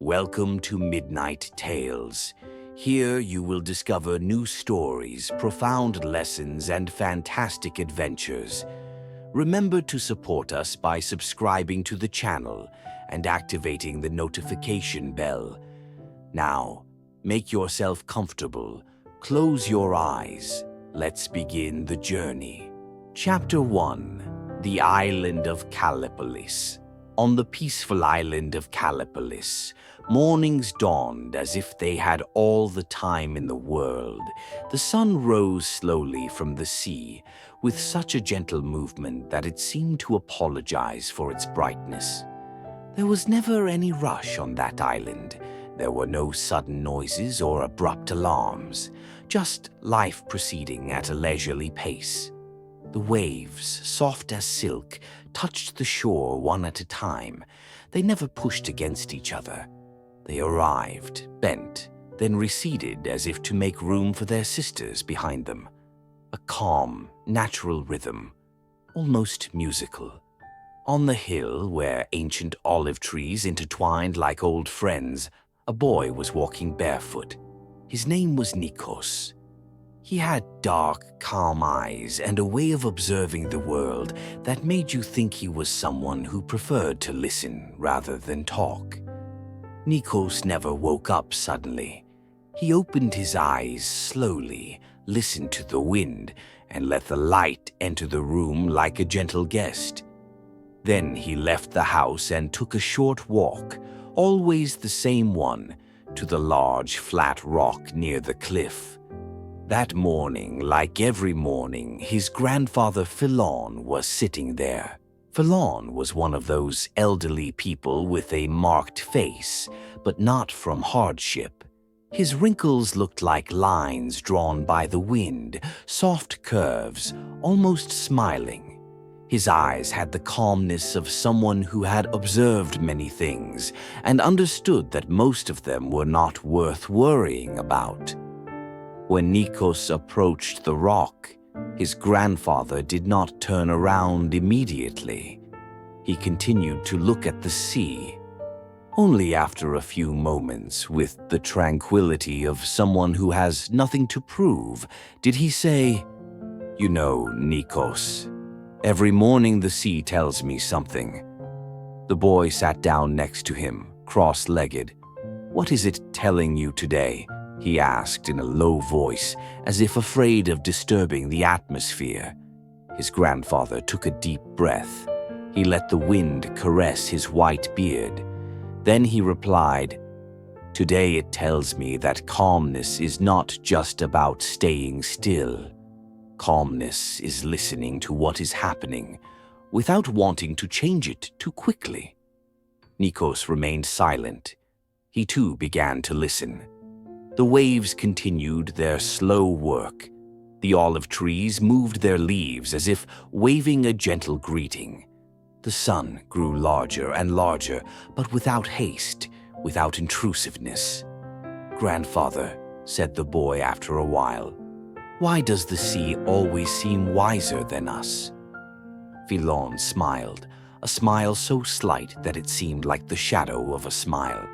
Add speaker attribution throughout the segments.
Speaker 1: Welcome to Midnight Tales. Here you will discover new stories, profound lessons, and fantastic adventures. Remember to support us by subscribing to the channel and activating the notification bell. Now, make yourself comfortable, close your eyes. Let's begin the journey. Chapter 1: The Island of Kallipolis. On the peaceful island of Kalipolis, mornings dawned as if they had all the time in the world. The sun rose slowly from the sea, with such a gentle movement that it seemed to apologize for its brightness. There was never any rush on that island. There were no sudden noises or abrupt alarms, just life proceeding at a leisurely pace. The waves, soft as silk, touched the shore one at a time. They never pushed against each other. They arrived, bent, then receded as if to make room for their sisters behind them. A calm, natural rhythm, almost musical. On the hill, where ancient olive trees intertwined like old friends, a boy was walking barefoot. His name was Nikos. He had dark, calm eyes and a way of observing the world that made you think he was someone who preferred to listen rather than talk. Nikos never woke up suddenly. He opened his eyes slowly, listened to the wind, and let the light enter the room like a gentle guest. Then he left the house and took a short walk, always the same one, to the large, flat rock near the cliff. That morning, like every morning, his grandfather Philon was sitting there. Philon was one of those elderly people with a marked face, but not from hardship. His wrinkles looked like lines drawn by the wind, soft curves, almost smiling. His eyes had the calmness of someone who had observed many things and understood that most of them were not worth worrying about. When Nikos approached the rock, his grandfather did not turn around immediately. He continued to look at the sea. Only after a few moments, with the tranquility of someone who has nothing to prove, did he say, "You know, Nikos, every morning the sea tells me something." The boy sat down next to him, cross-legged. "What is it telling you today?" he asked in a low voice, as if afraid of disturbing the atmosphere. His grandfather took a deep breath. He let the wind caress his white beard. Then he replied, "Today it tells me that calmness is not just about staying still. Calmness is listening to what is happening, without wanting to change it too quickly." Nikos remained silent. He too began to listen. The waves continued their slow work. The olive trees moved their leaves as if waving a gentle greeting. The sun grew larger and larger, but without haste, without intrusiveness. "Grandfather," said the boy after a while, "why does the sea always seem wiser than us?" Philon smiled, a smile so slight that it seemed like the shadow of a smile.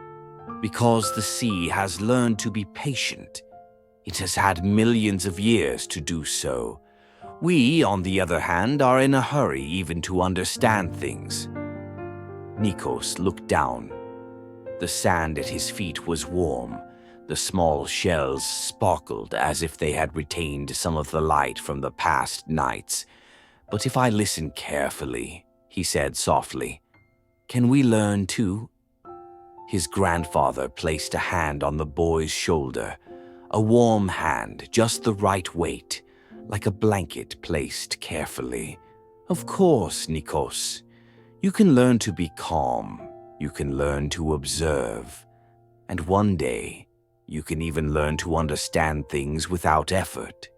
Speaker 1: "Because the sea has learned to be patient. It has had millions of years to do so. We, on the other hand, are in a hurry even to understand things." Nikos looked down. The sand at his feet was warm. The small shells sparkled as if they had retained some of the light from the past nights. "But if I listen carefully," he said softly, "can we learn too?" His grandfather placed a hand on the boy's shoulder, a warm hand, just the right weight, like a blanket placed carefully. "Of course, Nikos. You can learn to be calm. You can learn to observe. And one day, you can even learn to understand things without effort."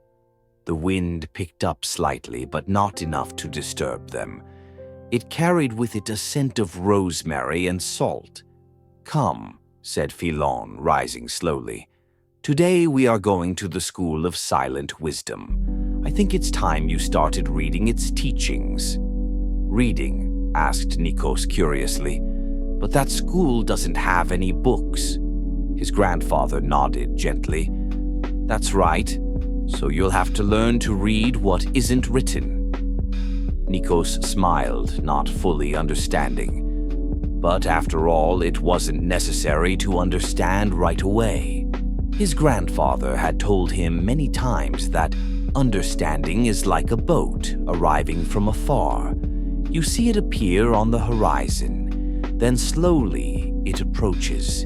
Speaker 1: The wind picked up slightly, but not enough to disturb them. It carried with it a scent of rosemary and salt. "Come," said Philon, rising slowly. "Today we are going to the School of Silent Wisdom. I think it's time you started reading its teachings." "Reading?" asked Nikos curiously. But that school doesn't have any books. His grandfather nodded gently. That's right, so you'll have to learn to read what isn't written. Nikos smiled, not fully understanding. But after all, it wasn't necessary to understand right away. His grandfather had told him many times that understanding is like a boat arriving from afar. You see it appear on the horizon, then slowly it approaches,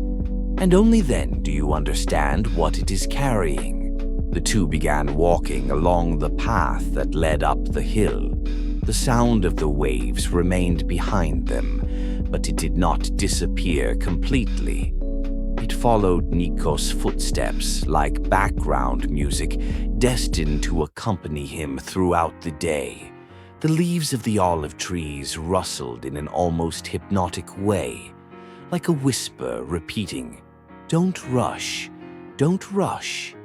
Speaker 1: and only then do you understand what it is carrying. The two began walking along the path that led up the hill. The sound of the waves remained behind them, but it did not disappear completely. It followed Nikos' footsteps like background music, destined to accompany him throughout the day. The leaves of the olive trees rustled in an almost hypnotic way, like a whisper repeating, "Don't rush, don't rush."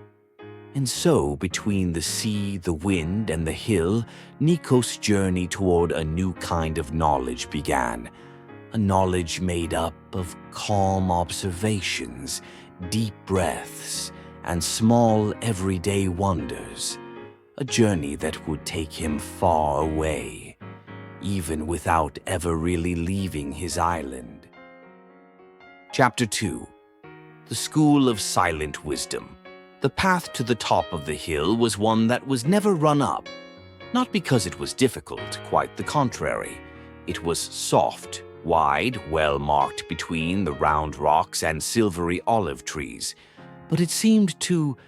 Speaker 1: And so, between the sea, the wind, and the hill, Nikos' journey toward a new kind of knowledge began. A knowledge made up of calm observations, deep breaths, and small everyday wonders. A journey that would take him far away, even without ever really leaving his island. Chapter 2. The School of Silent Wisdom. The path to the top of the hill was one that was never run up. Not because it was difficult, quite the contrary. It was soft, wide, well marked between the round rocks and silvery olive trees, but it seemed to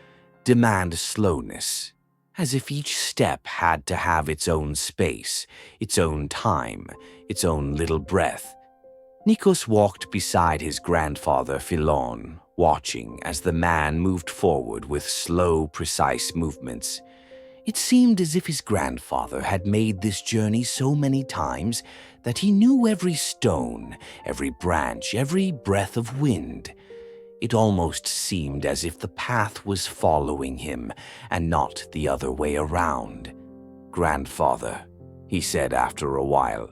Speaker 1: demand slowness, as if each step had to have its own space, its own time, its own little breath. Nikos walked beside his grandfather Philon, watching as the man moved forward with slow, precise movements. It seemed as if his grandfather had made this journey so many times that he knew every stone, every branch, every breath of wind. It almost seemed as if the path was following him and not the other way around. "Grandfather," he said after a while,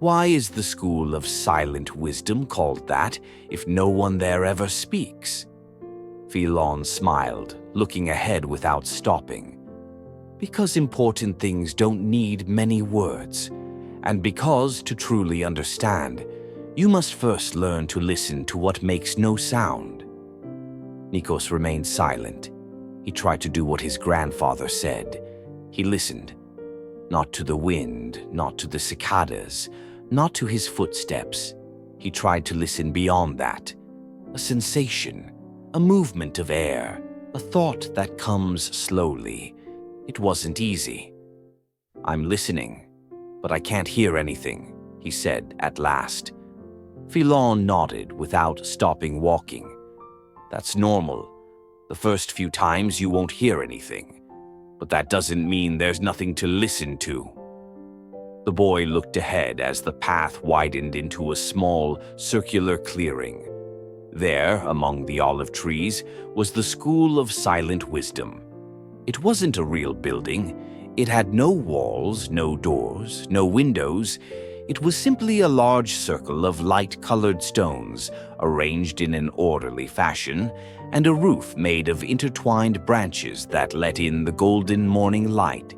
Speaker 1: "why is the School of Silent Wisdom called that if no one there ever speaks?" Philon smiled, looking ahead without stopping. "Because important things don't need many words, and because, to truly understand, you must first learn to listen to what makes no sound." Nikos remained silent. He tried to do what his grandfather said. He listened. Not to the wind, not to the cicadas, not to his footsteps. He tried to listen beyond that. A sensation, a movement of air, a thought that comes slowly. It wasn't easy. "I'm listening, but I can't hear anything," he said at last. Philon nodded without stopping walking. "That's normal. The first few times you won't hear anything. But that doesn't mean there's nothing to listen to." The boy looked ahead as the path widened into a small, circular clearing. There, among the olive trees, was the School of Silent Wisdom. It wasn't a real building. It had no walls, no doors, no windows. It was simply a large circle of light-colored stones, arranged in an orderly fashion, and a roof made of intertwined branches that let in the golden morning light.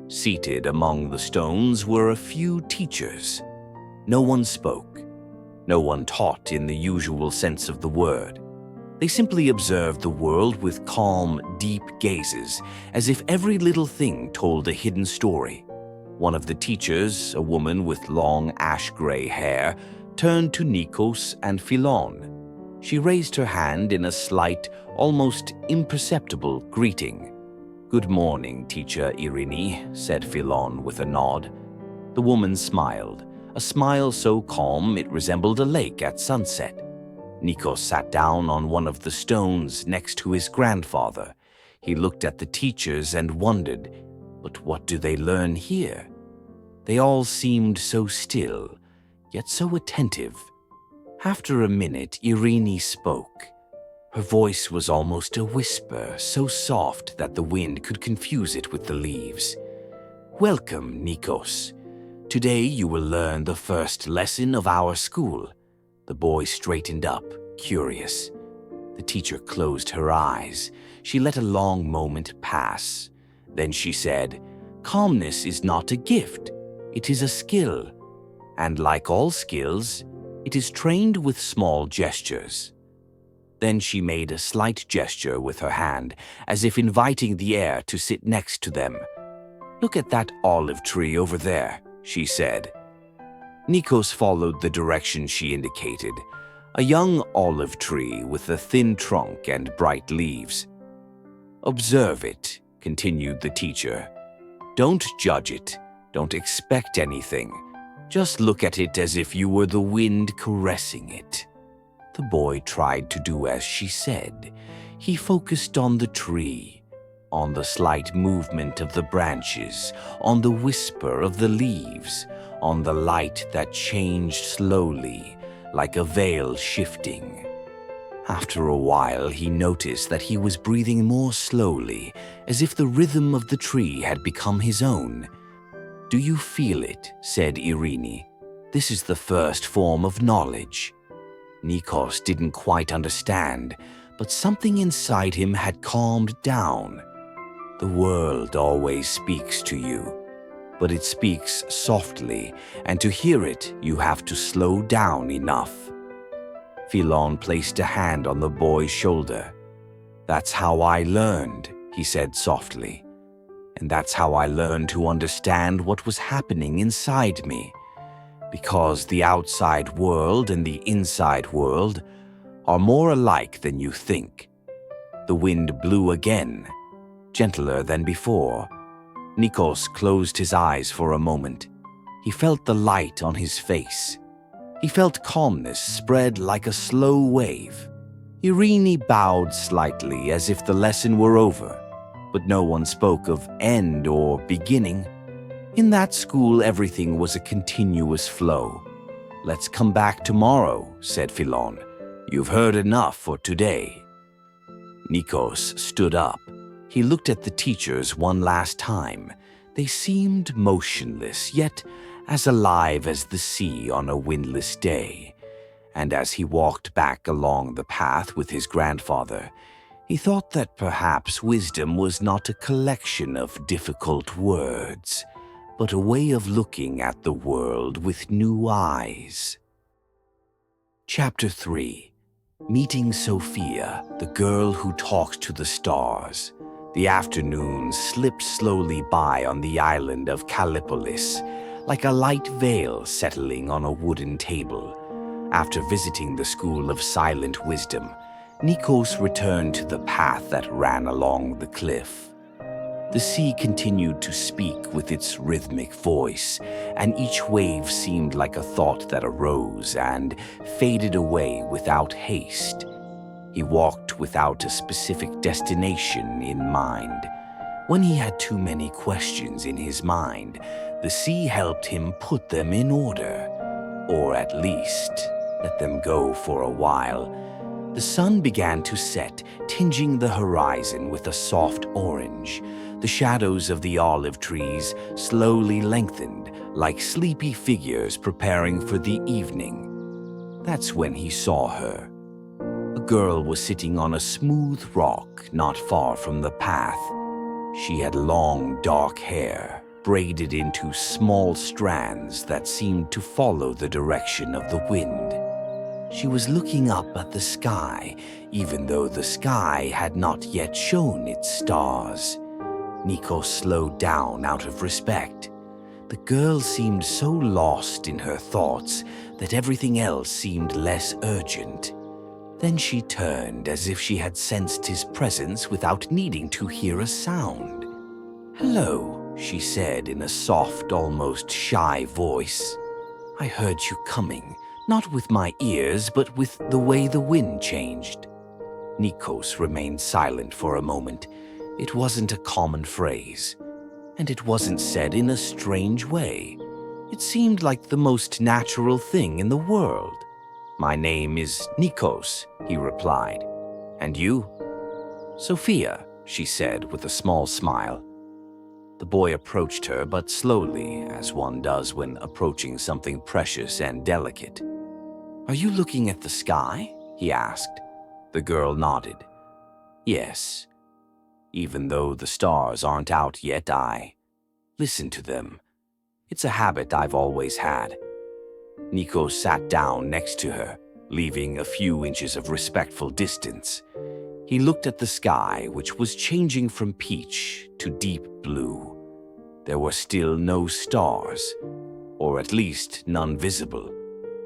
Speaker 1: Seated among the stones were a few teachers. No one spoke. No one taught in the usual sense of the word. They simply observed the world with calm, deep gazes, as if every little thing told a hidden story. One of the teachers, a woman with long ash-gray hair, turned to Nikos and Philon. She raised her hand in a slight, almost imperceptible greeting. "Good morning, Teacher Irene," said Philon with a nod. The woman smiled, a smile so calm it resembled a lake at sunset. Nikos sat down on one of the stones next to his grandfather. He looked at the teachers and wondered, but what do they learn here? They all seemed so still, yet so attentive. After a minute, Irene spoke. Her voice was almost a whisper, so soft that the wind could confuse it with the leaves. "Welcome, Nikos. Today you will learn the first lesson of our school. The boy straightened up, curious. The teacher closed her eyes. She let a long moment pass. Then she said, "Calmness is not a gift. It is a skill. And like all skills, it is trained with small gestures." Then she made a slight gesture with her hand, as if inviting the air to sit next to them. "Look at that olive tree over there," she said. Nikos followed the direction she indicated, a young olive tree with a thin trunk and bright leaves. "Observe it," continued the teacher. "Don't judge it. Don't expect anything. Just look at it as if you were the wind caressing it." The boy tried to do as she said. He focused on the tree, on the slight movement of the branches, on the whisper of the leaves, on the light that changed slowly, like a veil shifting. After a while, he noticed that he was breathing more slowly, as if the rhythm of the tree had become his own. "Do you feel it?" said Irene. "This is the first form of knowledge." Nikos didn't quite understand, but something inside him had calmed down. The world always speaks to you, but it speaks softly, and to hear it, you have to slow down enough. Philon placed a hand on the boy's shoulder. "That's how I learned," he said softly. "And that's how I learned to understand what was happening inside me. Because the outside world and the inside world are more alike than you think." The wind blew again, gentler than before. Nikos closed his eyes for a moment. He felt the light on his face. He felt calmness spread like a slow wave. Irene bowed slightly as if the lesson were over, but no one spoke of end or beginning. In that school, everything was a continuous flow. "Let's come back tomorrow," said Philon. "You've heard enough for today." Nikos stood up. He looked at the teachers one last time. They seemed motionless, yet as alive as the sea on a windless day. And as he walked back along the path with his grandfather, he thought that perhaps wisdom was not a collection of difficult words, but a way of looking at the world with new eyes. Chapter 3. Meeting Sophia, the girl who talks to the stars. The afternoon slipped slowly by on the island of Kallipolis, like a light veil settling on a wooden table. After visiting the School of Silent Wisdom, Nikos returned to the path that ran along the cliff. The sea continued to speak with its rhythmic voice, and each wave seemed like a thought that arose and faded away without haste. He walked without a specific destination in mind. When he had too many questions in his mind, the sea helped him put them in order, or at least let them go for a while. The sun began to set, tinging the horizon with a soft orange. The shadows of the olive trees slowly lengthened, like sleepy figures preparing for the evening. That's when he saw her. A girl was sitting on a smooth rock not far from the path. She had long, dark hair, braided into small strands that seemed to follow the direction of the wind. She was looking up at the sky, even though the sky had not yet shown its stars. Nikos slowed down out of respect. The girl seemed so lost in her thoughts that everything else seemed less urgent. Then she turned as if she had sensed his presence without needing to hear a sound. "Hello," she said in a soft, almost shy voice. "I heard you coming, not with my ears, but with the way the wind changed." Nikos remained silent for a moment. It wasn't a common phrase, and it wasn't said in a strange way. It seemed like the most natural thing in the world. "My name is Nikos," he replied. "And you?" "Sophia," she said with a small smile. The boy approached her, but slowly, as one does when approaching something precious and delicate. "Are you looking at the sky?" he asked. The girl nodded. "Yes. Even though the stars aren't out yet, I listen to them. It's a habit I've always had." Nikos sat down next to her, leaving a few inches of respectful distance. He looked at the sky, which was changing from peach to deep blue. There were still no stars, or at least none visible.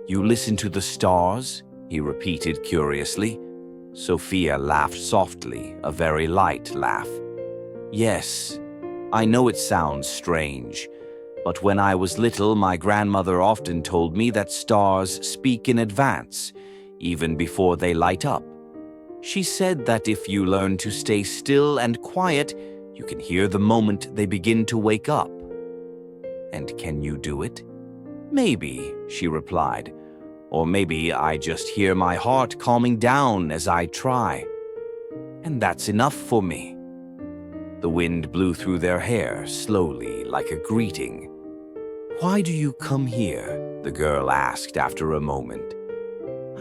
Speaker 1: "You listen to the stars?" he repeated curiously. Sophia laughed softly, a very light laugh. "Yes, I know it sounds strange, but when I was little, my grandmother often told me that stars speak in advance, even before they light up. She said that if you learn to stay still and quiet, you can hear the moment they begin to wake up." "And can you do it?" "Maybe," she replied. "Or maybe I just hear my heart calming down as I try. And that's enough for me." The wind blew through their hair slowly, like a greeting. "Why do you come here?" the girl asked after a moment.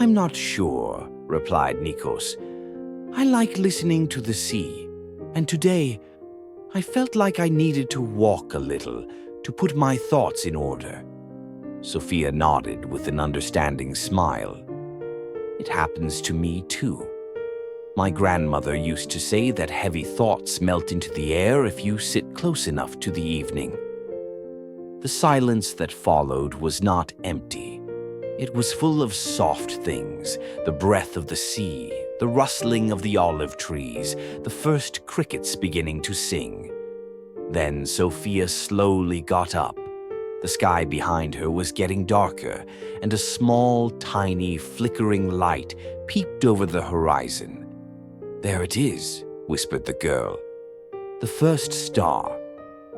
Speaker 1: "I'm not sure," replied Nikos. "I like listening to the sea, and today I felt like I needed to walk a little to put my thoughts in order." Sophia nodded with an understanding smile. "It happens to me too. My grandmother used to say that heavy thoughts melt into the air if you sit close enough to the evening." The silence that followed was not empty. It was full of soft things, the breath of the sea, the rustling of the olive trees, the first crickets beginning to sing. Then Sophia slowly got up. The sky behind her was getting darker, and a small, tiny, flickering light peeped over the horizon. "There it is," whispered the girl. "The first star."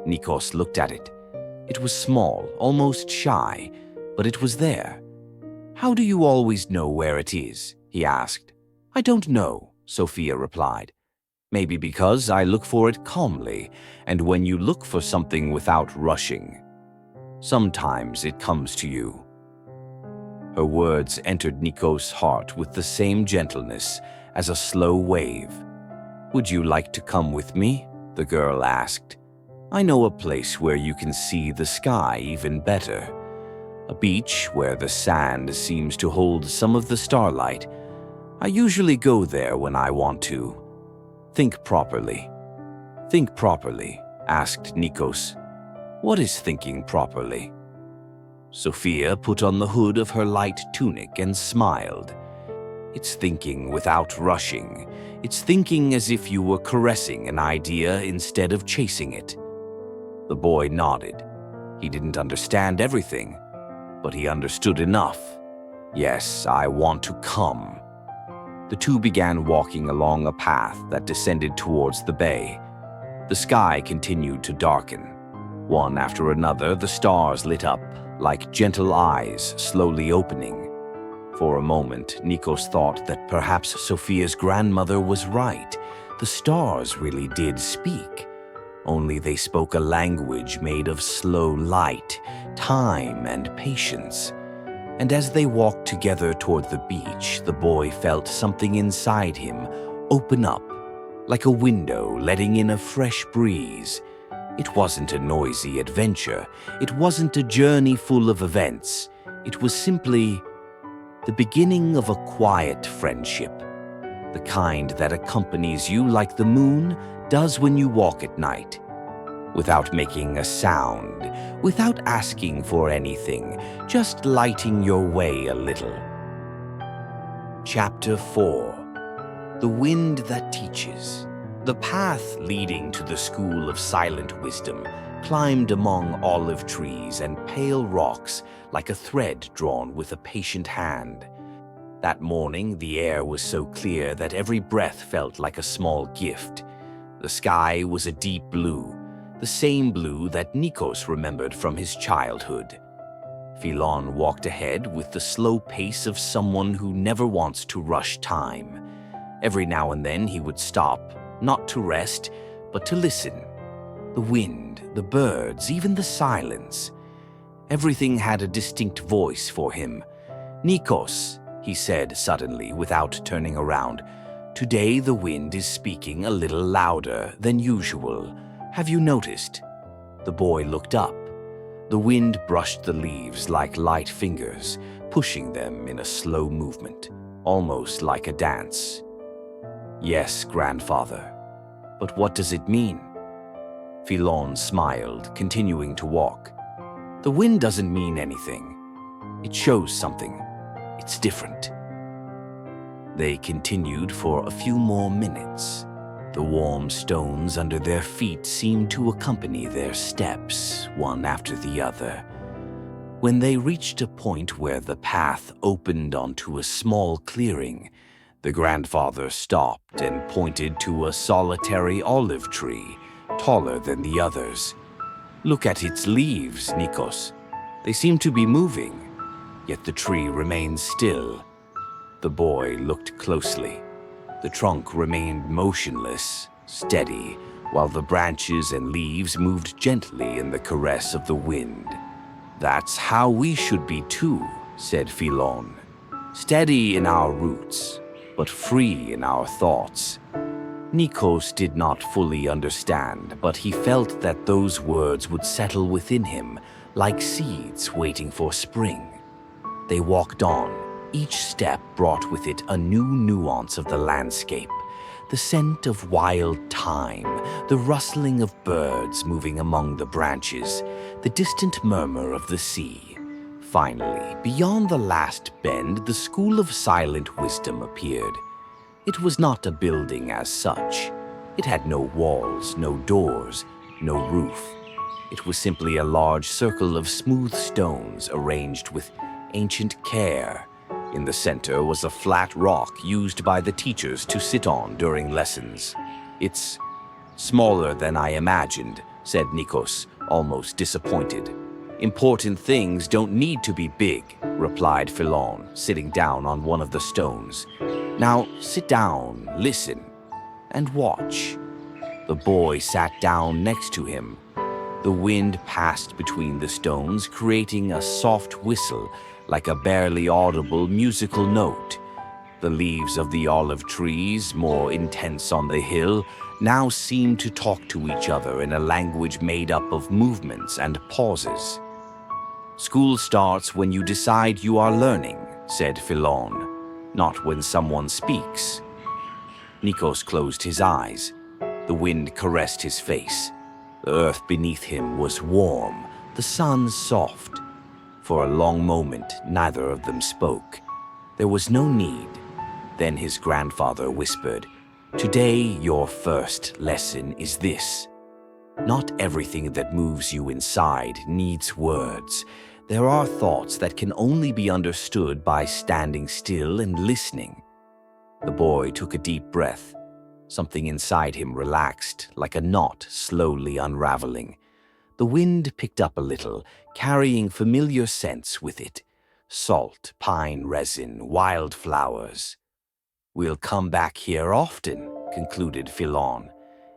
Speaker 1: Nikos looked at it. It was small, almost shy, but it was there. "How do you always know where it is?" he asked. "I don't know," Sophia replied. "Maybe because I look for it calmly, and when you look for something without rushing, sometimes it comes to you." Her words entered Nikos' heart with the same gentleness as a slow wave. "Would you like to come with me?" the girl asked. "I know a place where you can see the sky even better. A beach where the sand seems to hold some of the starlight. I usually go there when I want to." "Think properly." "Think properly?" asked Nikos. "What is thinking properly?" Sophia put on the hood of her light tunic and smiled. "It's thinking without rushing. It's thinking as if you were caressing an idea instead of chasing it." The boy nodded. He didn't understand everything, but he understood enough. "Yes, I want to come." The two began walking along a path that descended towards the bay. The sky continued to darken. One after another, the stars lit up, like gentle eyes slowly opening. For a moment, Nikos thought that perhaps Sophia's grandmother was right. The stars really did speak. Only they spoke a language made of slow light, time, and patience. And as they walked together toward the beach, the boy felt something inside him open up, like a window letting in a fresh breeze. It wasn't a noisy adventure. It wasn't a journey full of events. It was simply the beginning of a quiet friendship, the kind that accompanies you like the moon does when you walk at night, without making a sound, without asking for anything, just lighting your way a little. Chapter 4. The Wind That Teaches. The path leading to the School of Silent Wisdom climbed among olive trees and pale rocks like a thread drawn with a patient hand. That morning, the air was so clear that every breath felt like a small gift. The sky was a deep blue, the same blue that Nikos remembered from his childhood. Philon walked ahead with the slow pace of someone who never wants to rush time. Every now and then he would stop, not to rest, but to listen. The wind, the birds, even the silence. Everything had a distinct voice for him. "Nikos," he said suddenly without turning around, "today the wind is speaking a little louder than usual. Have you noticed?" The boy looked up. The wind brushed the leaves like light fingers, pushing them in a slow movement, almost like a dance. "Yes, grandfather. But what does it mean?" Filon smiled, continuing to walk. "The wind doesn't mean anything. It shows something. It's different." They continued for a few more minutes. The warm stones under their feet seemed to accompany their steps, one after the other. When they reached a point where the path opened onto a small clearing, the grandfather stopped and pointed to a solitary olive tree, taller than the others. "Look at its leaves, Nikos. They seem to be moving, yet the tree remains still." The boy looked closely. The trunk remained motionless, steady, while the branches and leaves moved gently in the caress of the wind. "That's how we should be too," said Filon. "Steady in our roots, but free in our thoughts." Nikos did not fully understand, but he felt that those words would settle within him like seeds waiting for spring. They walked on. Each step brought with it a new nuance of the landscape, the scent of wild thyme, the rustling of birds moving among the branches, the distant murmur of the sea. Finally, beyond the last bend, the school of silent wisdom appeared. It was not a building as such. It had no walls, no doors, no roof. It was simply a large circle of smooth stones arranged with ancient care. In the center was a flat rock used by the teachers to sit on during lessons. "It's smaller than I imagined," said Nikos, almost disappointed. "Important things don't need to be big," replied Filon, sitting down on one of the stones. "Now sit down, listen, and watch." The boy sat down next to him. The wind passed between the stones, creating a soft whistle, like a barely audible musical note. The leaves of the olive trees, more intense on the hill, now seemed to talk to each other in a language made up of movements and pauses. "School starts when you decide you are learning," said Filon, "not when someone speaks." Nikos closed his eyes. The wind caressed his face. The earth beneath him was warm, the sun soft. For a long moment, neither of them spoke. There was no need. Then his grandfather whispered, "Today, your first lesson is this. Not everything that moves you inside needs words. There are thoughts that can only be understood by standing still and listening." The boy took a deep breath. Something inside him relaxed, like a knot slowly unraveling. The wind picked up a little, carrying familiar scents with it. Salt, pine resin, wildflowers. "We'll come back here often," concluded Filon.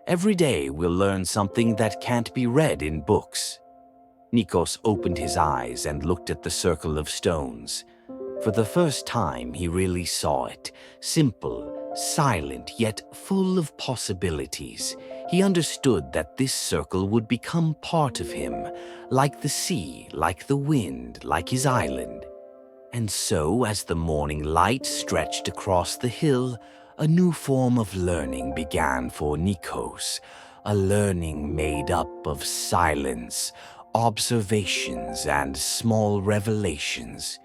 Speaker 1: "Every day we'll learn something that can't be read in books." Nikos opened his eyes and looked at the circle of stones. For the first time, he really saw it. Simple, silent, yet full of possibilities. He understood that this circle would become part of him, like the sea, like the wind, like his island. And so, as the morning light stretched across the hill, a new form of learning began for Nikos, a learning made up of silence, observations, and small revelations,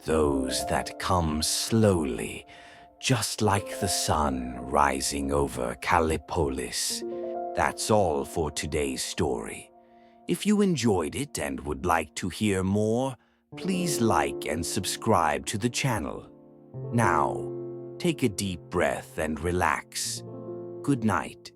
Speaker 1: those that come slowly, just like the sun rising over Kallipolis. That's all for today's story. If you enjoyed it and would like to hear more, please like and subscribe to the channel. Now, take a deep breath and relax. Good night.